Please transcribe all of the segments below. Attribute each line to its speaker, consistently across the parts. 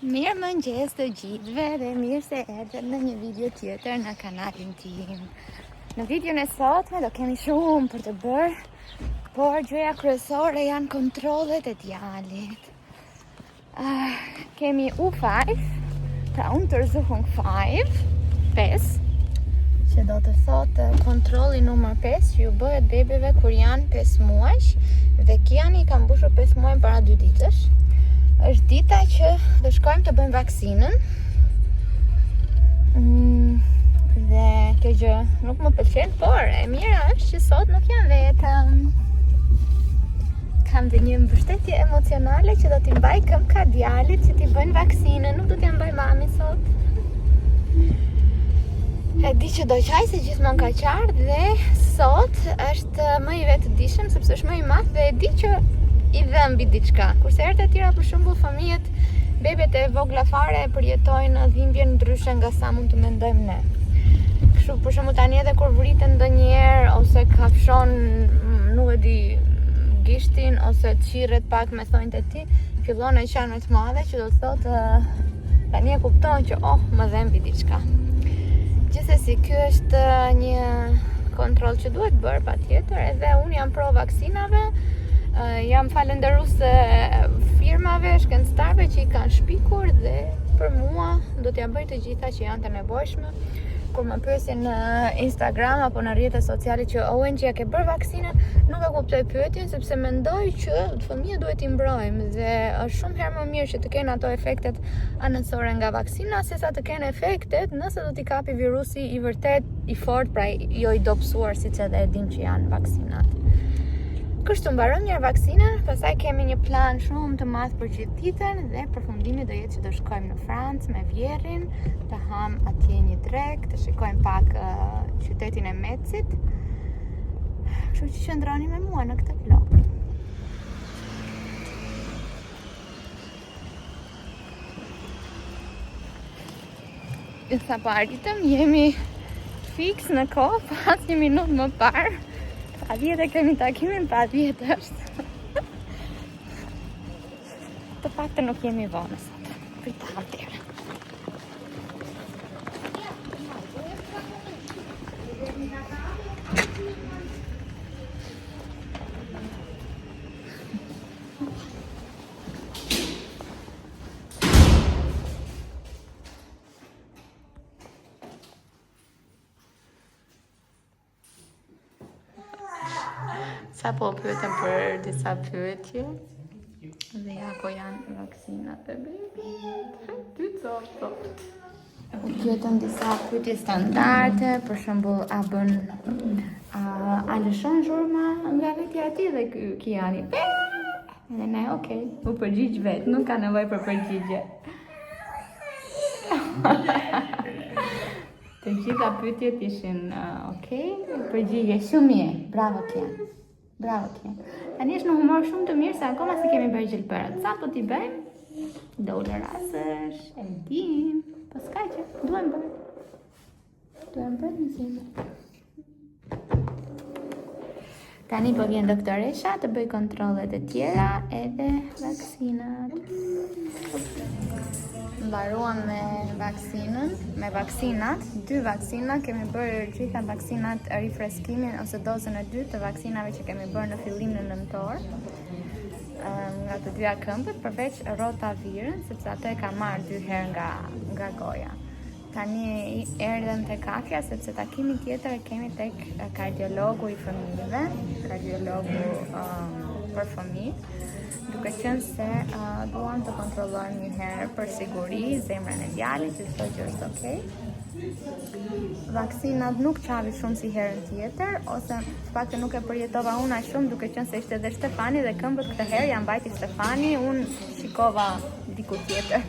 Speaker 1: Mirë mëngjes të gjithëve dhe mirë se erdhët në një video tjetër në kanalin tim. Në videon e sotme do kemi shumë për të bërë, por gjëja kryesore janë kontrollet e djalit. Kemi U5, pra Untersuchung 5, që do të thotë kontrolli numër 5 që ju bëhet bebeve kur janë 5 muaj dhe Kiani ka mbushur 5 muaj para 2 ditësh. Është dita që do shkojmë të bëjmë vaksinën. Dhe kjo gjë nuk më pëlqen, por e mira është që sot nuk jam vetëm. Kam dhe një mbështetje emocionale që do t'i mbaj këmbë djalit që t'i bëjnë vaksinën, nuk do t'ja mbaj mami sot. E di që do qaj se gjithmonë ka qartë dhe sot është më i vetëdijshëm sepse është më i madh dhe e di që i dhëmbi diçka. Kurse herët e tjera për shembull fëmijët, bebet e vogla fare përjetojnë dhimbje ndryshe nga sa mund të mendojmë ne. Kështu për shembull tani edhe kur vriten ndonjëherë ose kafshon, nuk e di, gishtin ose çirret pak me thonjtë e tij, fillon e qanë më të madhe që do të thotë tani e kupton që më dhëmbi diçka. Gjithsesi ky është një kontroll që duhet bërë patjetër, edhe unë jam pro vaksinave. Jam falenderuese firmave, shkencëtarëve që i kanë shpikur dhe për mua do t'ja bëj të gjitha që janë të nevojshme. Kur më pyesin në Instagram apo në rrjetet sociale që ONG-ja ke bërë vaksinën, nuk e kuptoj pyetjen sepse mendoj që fëmijët duhet i mbrojmë dhe është shumë herë më mirë që të kenë ato efektet anësore nga vaksina sesa të kenë efektet nëse do t'i kapi virusi i vërtet i fortë, pra jo i dobësuar siç edhe e dim që janë vaksinat. Kështu mbarojmë mirë vaksinën, pastaj kemi një plan shumë të madh për gjithë ditën dhe përfundimi do jetë që do shkojmë në Francë me Vjerin, të ham atje një drek, të shikojmë pak qytetin e Metzit. Kështu që qëndroni me mua në këtë vlog. Sa po arritëm, jemi fiks në kohë, pas një minutë më parë. Pa 10 e kemi takimin, pa 10 është. Të faktë nuk jemi vonë sot. Prita atëre. Sa po pyetëm për disa pyetje dhe ja ko janë vaksinat e bebit. U pyetëm disa pyetje standarde, për shembull a lëshon zhurma nga vetja e tij dhe ky Kiani. Dhe ne, u përgjigj vetë, nuk ka nevojë për përgjigje. Të gjitha pyetjet ishin përgjigje shumë mirë. Bravo Kiani. Bravo Kian. Tani është në humor shumë të mirë se akoma si kemi bërë gjelbërët. Sa po t'i bëjmë? Do ulërasësh, e dim. Po s'ka që, duhem bërë. Duhem bërë në zimë. Tani po vjen doktoresha të bëj kontrollet e tjera edhe vaksinat. Mbaruam me vaksinat, 2 vaksina, kemi bërë gjitha vaksinat rifreskimin ose dozën e 2 të vaksinave që kemi bërë në fillim në nëntor, nga të dyja këmbët, përveç rotavirën, sepse ato e ka marrë 2 herë nga goja. Tani erdhëm tek Kafja sepse takimin tjetër e kemi tek kardiologu i fëmijëve, kardiologu për fëmijë. Duke qenë se duam të kontrollojmë një herë për siguri zemrën e djalit, që thotë që është okay. Vaksinat nuk qavi shumë si herën tjetër, ose paktë nuk e përjetova unë aq shumë, duke qenë se ishte edhe Stefani dhe këmbët këtë herë janë mbajti Stefani, unë shikova diku tjetër.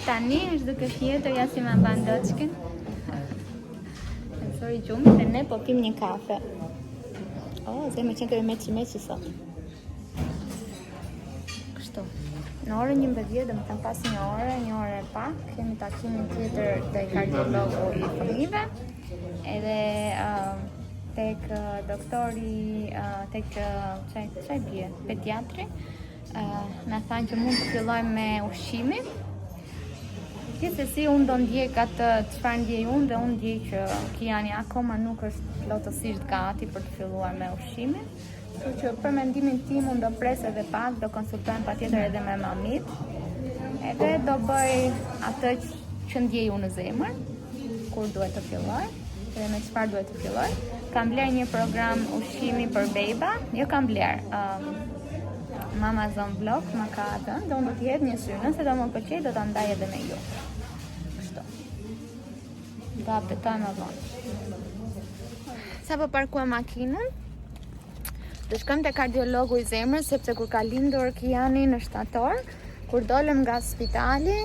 Speaker 1: Tani është duke tjetër, ja si më mban doçkin. Sorry gjumë, se ne po pim një kafe. Zemë qenë kërë meqi sot. Në orën 11, dhe më të pas një orë e pak, kemi takimin tjetër të kardiologu i fëmijëve, edhe tek doktori, tek pediatri, na thanë që mund të fillojmë me ushqimin. Gjithsesi unë do ndjek atë çfarë ndjej unë dhe unë ndjej që Kiani akoma nuk është plotësisht gati për të filluar me ushqimin. Kështu që për mendimin tim unë do pres edhe pak, do konsultojmë patjetër edhe me mamit. Edhe do bëj atë që ndjej unë në zemër, kur duhet të filloj, dhe me çfarë duhet të filloj. Kam bler një program ushqimi për beba, jo kam bler. Amazon Vlog më ka dhënë dhe unë do t'jedh një sy, nëse do më pëlqej do ta ndaj edhe me ju. Kështu. Do apetoj më vonë. Sa po parkuam makinën, do shkojmë te kardiologu i zemrës sepse kur ka lindur Kiani në shtator, kur dolëm nga spitali,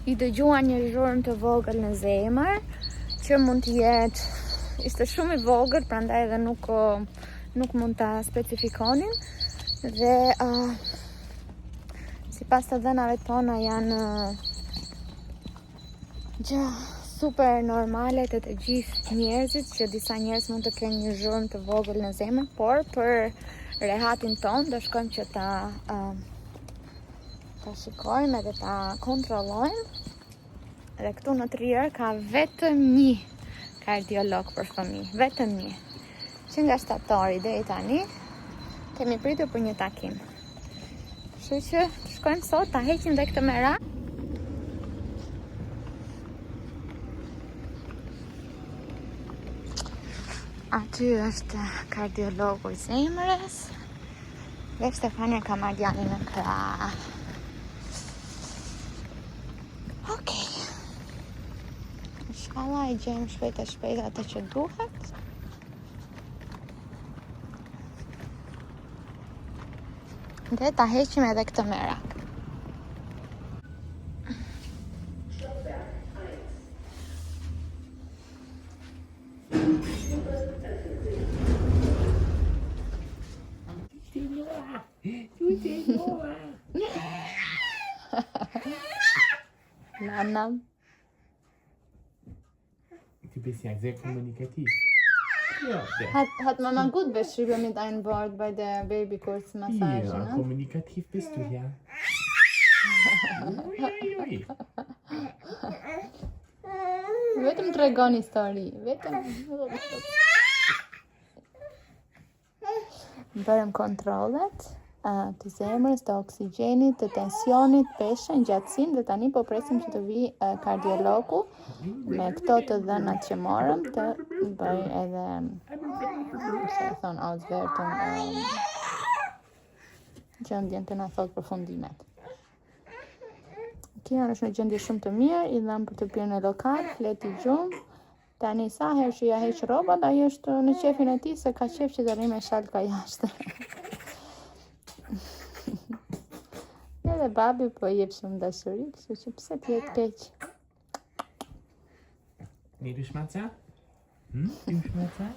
Speaker 1: i dëgjua një zhurmë të vogël në zemër, që mund të jetë ishte shumë i vogël, prandaj edhe nuk mund ta specifikonin. Dhe sipas të dhënave tona janë gjë super normale të gjithë njerëzit, që disa njerëz mund të kenë një zhurmë të vogël në zemër, por për rehatin ton do shkojmë që ta shikojmë edhe ta kontrollojmë. Dhe këtu në Trier ka vetëm një kardiolog për fëmijë, vetëm një. Që nga shtatori deri tani kemi pritur për një takim. Kështu që shkojmë sot ta heqim dhe këtë merak. Aty është kardiologu i zemrës. Dhe Stefania ka marrë djalin në krah. Okej. Inshallah i gjejmë shpejt e shpejt atë që duhet. Dhe ta heqim edhe këtë merak. Lanam.
Speaker 2: Ty bist ja sehr kommunikativ. Ja,
Speaker 1: Hat Mama gut beschrieben mit einem Wort bei der Babykurzmassage,
Speaker 2: ja,
Speaker 1: ne?
Speaker 2: kommunikativ bist du ja. Ui.
Speaker 1: Vetëm tregon histori, vetëm. Bërëm kontrollet të zemrës, të oksigjenit, të tensionit, peshën, gjatësinë dhe tani po presim që të vi kardiologu me këto të dhënat që morëm të bëj edhe se e thonë auswertung gjendjen të na thot përfundimet. Kian është në gjendje shumë të mirë, i dhëm për të pirë në lokal, fleti gjumë. Tani sa herë që ja heq rrobat, ai është në qefin e tij se ka qef që të rri me shalka jashtë. Edhe babi po jep shumë dashuri, kështu që pse të jetë keq.
Speaker 2: Nee, du Schmatzer? Du Schmatzer?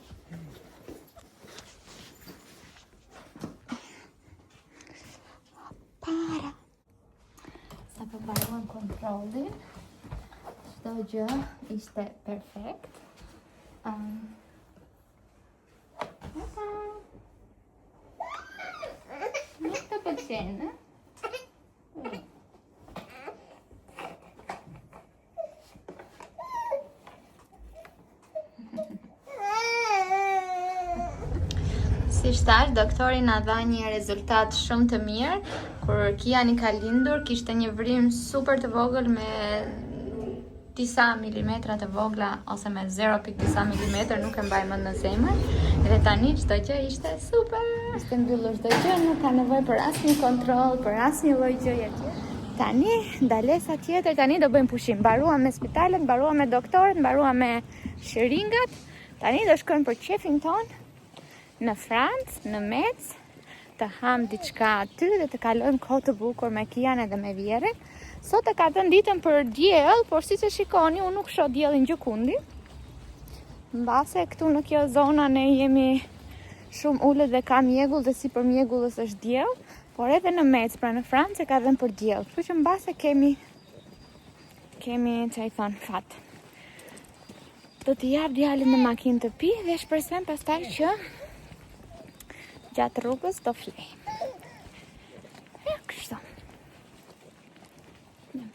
Speaker 1: Para. Sa përbaruan kontrollin, çdo gjë ishte perfekt. Nuk të pëlqen, ne? Si shtash, doktori na dha një rezultat shumë të mirë. Kur Kiani ka lindur, kishte një vrim super të vogël me disa milimetra të vogla ose me 0.disa milimetër, nuk e mbaj mend në zemër. Dhe tani çdo gjë ishte super. Ishte mbyllur çdo gjë, nuk ka nevojë për asnjë kontroll, për asnjë lloj gjëje tjetër. Tani ndalesa tjetër, tani do bëjmë pushim. Mbaruam me spitalet, mbaruam me doktorët, mbaruam me sheringat. Tani do shkojmë për qefin ton në Francë, në Metz, të ham diçka aty dhe të kalojmë kohë të bukur me Kian edhe me Vjerin. Sot e ka dhënë ditën për diell, por siç e shikoni, unë nuk shoh diellin gjikundi. Mbase këtu në kjo zona ne jemi shumë ulët dhe ka mjegull dhe sipër mjegullës është diell, por edhe në Metz, pra në Francë e ka dhënë për diell. Kështu që mbase kemi çai thon fat. Do t'i jap djalin në makinë të pi dhe shpresojmë pastaj që gjatë rrugës do flejmë.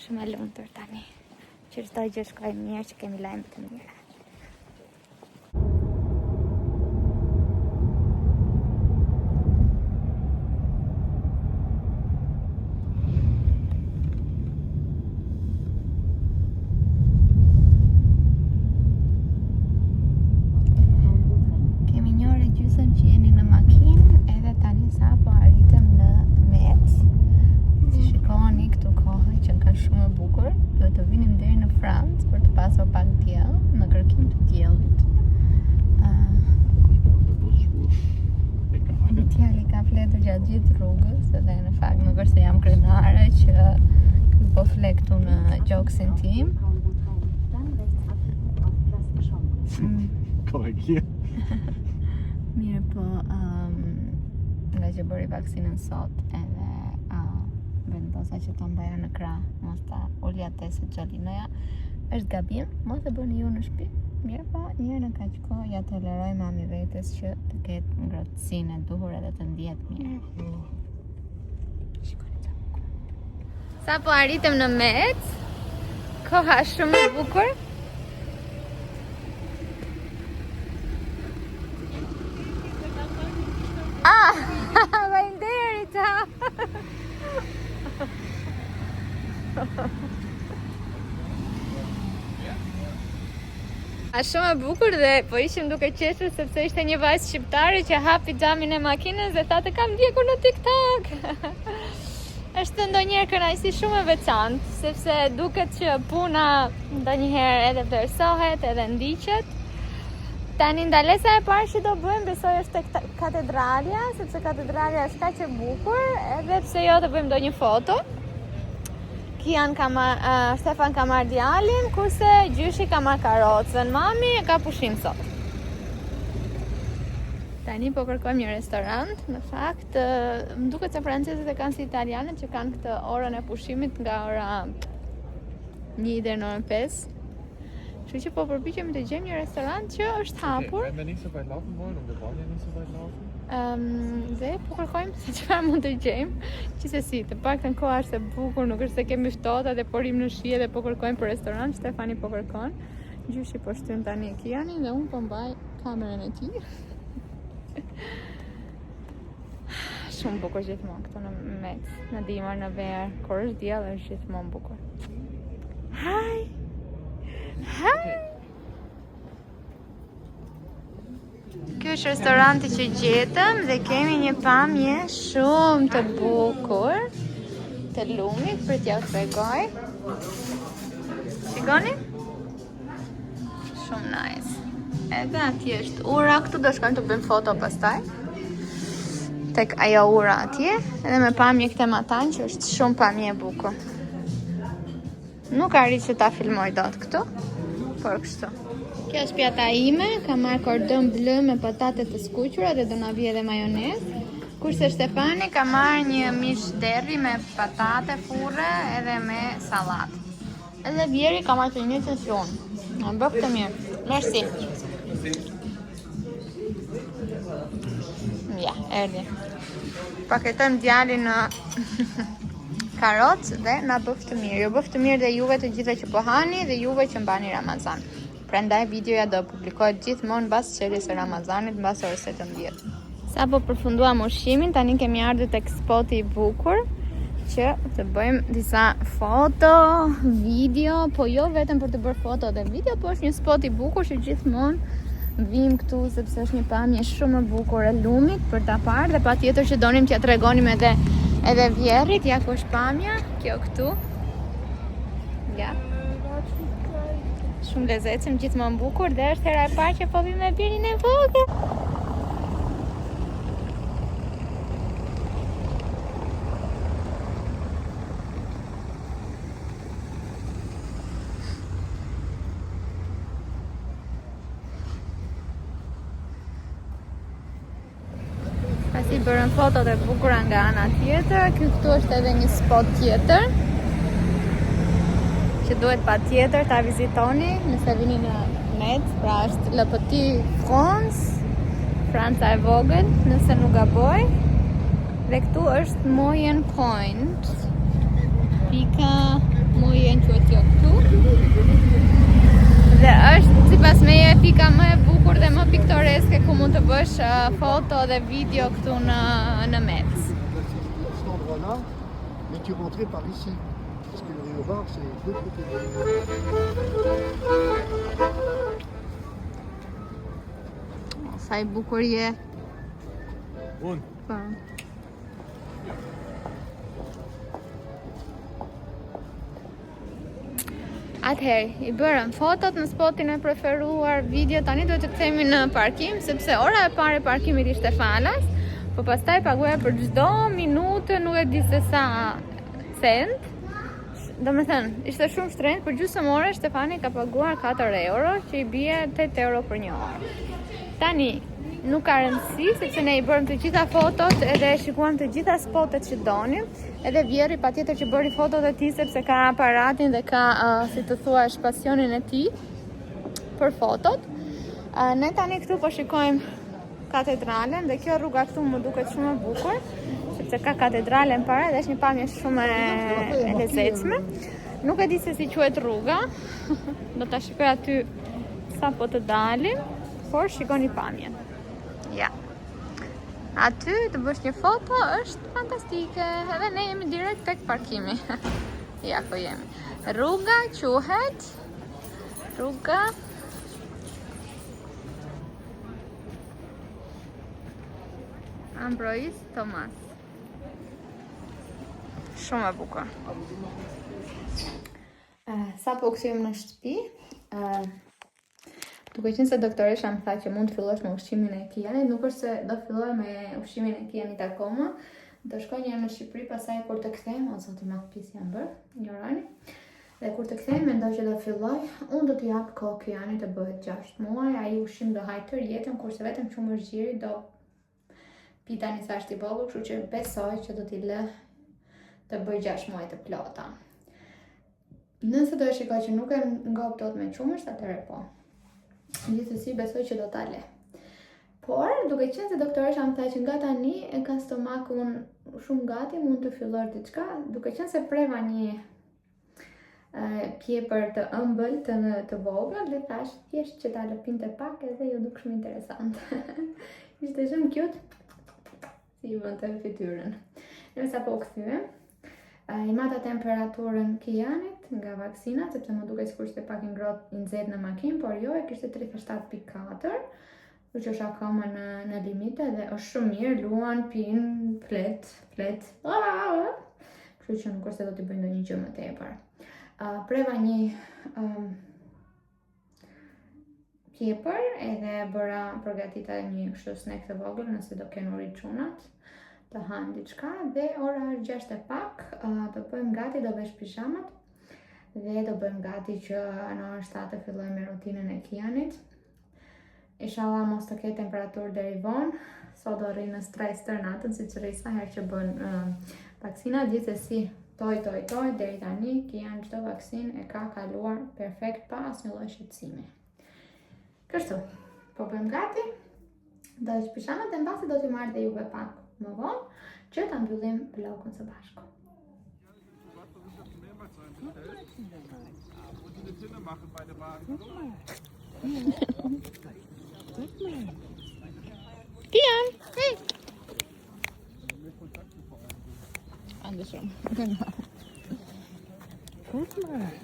Speaker 1: Shumë e lumtur tani. Që çdo gjë shkoi mirë, që kemi lajme të mira. Gjithë rrugës edhe në fakt më vërse jam krenare që po flek këtu në gjoksin tim.
Speaker 2: Korrigier.
Speaker 1: Mirë po, nga që bëri vaksinën sot edhe vendosa që ta mbaja në krah, mos ta ulja te se xhalinoja. Është gabim, mos e bëni ju në shtëpi. Mirë po, njërë në kaq kohë ja toleroj mami vetes që të ketë ngrohtësinë e duhur edhe të ndihet mirë. Sa po arritëm në Mec, koha shumë e bukur. Faleminderit. A shumë e bukur dhe po ishim duke qeshur sepse ishte një vajzë shqiptare që hapi xhamin e makinës dhe tha të kam ndjekur në TikTok. Është ndonjëherë kënaqësi shumë e veçantë, sepse duket që puna ndonjëherë edhe vlerësohet, edhe ndiqet. Tani ndalesa e parë që do bëjmë besoj është tek katedralja, sepse katedralja është kaq e bukur, edhe pse jo të bëjmë ndonjë foto. Stefan ka marrë djalin, kurse gjyshi ka marrë karrocën. Mami e ka pushim sot. Tani po kërkojmë një restorant. Në fakt, më duket se francezët e kanë si italianët që kanë këtë orën e pushimit nga ora 1 deri në orën 5. Kështu që po përpiqemi të gjejmë një restorant që është hapur.
Speaker 2: Wenn wir nicht so weit laufen wollen und wir wollen ja nicht so weit laufen.
Speaker 1: Dhe po kërkojmë se çfarë mund të gjejmë. Qësesi, të paktën koha është e bukur, nuk është se kemi ftohta dhe po rim në shi dhe po kërkojmë për restorant. Stefani po kërkon. Gjyshi po shtyn tani Kianin dhe unë po mbaj kamerën e tij. Shumë bukur gjithmonë këtu në Mec, në dimër, në verë, kur është diell është gjithmonë bukur. Hi. Kjo është restoranti që gjetëm dhe kemi një pamje shumë të bukur të lumit për t'ja u tregoj. Shikoni? Shumë nice. Edhe atje është ura, këtu do shkojmë të bëjmë foto pastaj. Tek ajo ura atje, edhe me pamje këtë matan që është shumë pamje e bukur. Nuk arrit që ta filmoj dot këtu, por kështu. Kjo është pjata ime, ka marrë kordon bleu me patate të skuqura dhe do na vijë edhe majonezë. Kurse Stefani ka marrë një mish derri me patate furre edhe me sallatë. Edhe Vjeri ka marrë të njëjtën si unë. Më bëf të mirë. Merci. Ja, erdhi. Paketojmë djalin në karrocë dhe na bëf të mirë. Jo bëf të mirë dhe juve të gjitha që po hani dhe juve që mbani Ramazan. Prandaj videoja do publikohet gjithmonë mbas çeljes së Ramazanit, mbas orës 17. Sa po përfunduam ushqimin, tani kemi ardhur tek spoti i bukur që të bëjmë disa foto, video, po jo vetëm për të bërë foto dhe video, po është një spot i bukur që gjithmonë vim këtu sepse është një pamje shumë e bukur e lumit për ta parë dhe patjetër që donim t'ja tregonim edhe Vjerrit, ja ku është pamja, kjo këtu. Ja. Shumë lezetshëm, gjithmonë bukur dhe është hera e parë që po vi me birin e vogël. Pasi bërën fotot e bukura nga ana tjetër, këtu është edhe një spot tjetër që duhet patjetër ta vizitoni nëse vini në Mec, pra është Le Petit France, Franca e vogël, nëse nuk gaboj. Dhe këtu është Moyen Point. Pika Moyen Smeja e pika më e bukur dhe më piktoreske ku mund të bësh foto dhe video këtu në Metz.
Speaker 3: Cet endroit-là, mais tu rentrais par ici. Parce que le Rio-Bar, c'est de l'autre côté.
Speaker 1: Sa i bukur je.
Speaker 2: Bun.
Speaker 1: Po. Atëherë, i bërëm fotot në spotin e preferuar, video, tani do të kthehemi në parkim, sepse ora e parë e parkimit ishte falas, po pastaj paguaja për çdo minutë, nuk e di se sa cent. Domethënë, ishte shumë shtrenjtë, për gjysmë ore Stefani ka paguar 4 euro, që i bie 8 euro për një orë. Tani, nuk ka rëndësi, sepse ne i bërëm të gjitha fotot edhe shikuam të gjitha spotet që donim. Edhe Vjeri patjetër që bëri fotot e tij sepse ka aparatin dhe ka, si të thuash, pasionin e tij për fotot. Ne tani këtu po shikojmë katedralen dhe kjo rruga këtu më duket shumë e bukur, sepse ka katedralen para dhe është një pamje shumë e lezetshme. Nuk e di se si quhet rruga. Do ta shikoj aty sapo të dalim, por shikoni pamjen. Ja. Aty të bësh një foto është fantastike. Edhe ne jemi direkt tek parkimi. Ja ku jemi. Rruga quhet rruga Ambroise Thomas. Shumë e bukur. Sa po kthejmë në shtëpi, duke qenë se doktoresha më tha që mund të fillosh me ushqimin e Kianit, nuk është se do filloj me ushqimin e Kianit akoma. Do shkoj një në Shqipëri, pastaj kur të kthejmë, o zoti ma pis jam bërë, njërani. Dhe kur të kthejmë, mendoj që do filloj, unë do t'i jap kohë Kianit të bëhet 6 muaj, ai ushqim do hajë tër jetën, kurse vetëm qumërzgjiri do pi tani sa është i vogël, kështu që besoj që do t'i lë të bëj 6 muaj të plota. Nëse do e shikoj që nuk e ngop dot me qumësht, atëherë po. Gjithsesi besoj që do ta le. Por, duke qenë se doktoresha më tha që nga tani e ka stomakun shumë gati, mund të fillosh diçka, duke qenë se preva një pjepër të ëmbël të vogël, dhe thash thjesht që ta lëpinte pak edhe ju duk shumë interesant. Ishte shumë cute. Si ju bënte fytyrën. Ne sapo u kthyem. I mata temperaturën Kianit nga vaksina, sepse më duket sikur ishte pak i ngrohtë i nxehtë në makinë, por jo, e kishte 37.4, që është akoma në limite dhe është shumë mirë, luan, pin, flet. Kështu që nuk është se do t'i bëjnë ndonjë gjë më tepër. Preva një pjepër edhe bëra përgatita një kështu snack të vogël nëse do kenë uri çunat të hanë diçka, dhe ora është 6 e pak, do bëjmë gati, do vesh pijamat dhe do bëjmë gati që në orën 7 të fillojmë me rutinën e Kianit. Inshallah mos të ketë temperaturë deri vonë, sot do rri në stres tër natën, siç rri sa herë që bën vaksina, gjithsesi toj deri tani Kian çdo vaksinë e ka kaluar perfekt pa asnjë lloj shqetësimi. Kështu, po bëjmë gati, do vesh pijamat dhe mbasi do t'i marrë dhe juve pak më vonë, që ta mbyllim vlogun së bashku. Kian, hey! Andersrum, genau.
Speaker 3: Guck mal.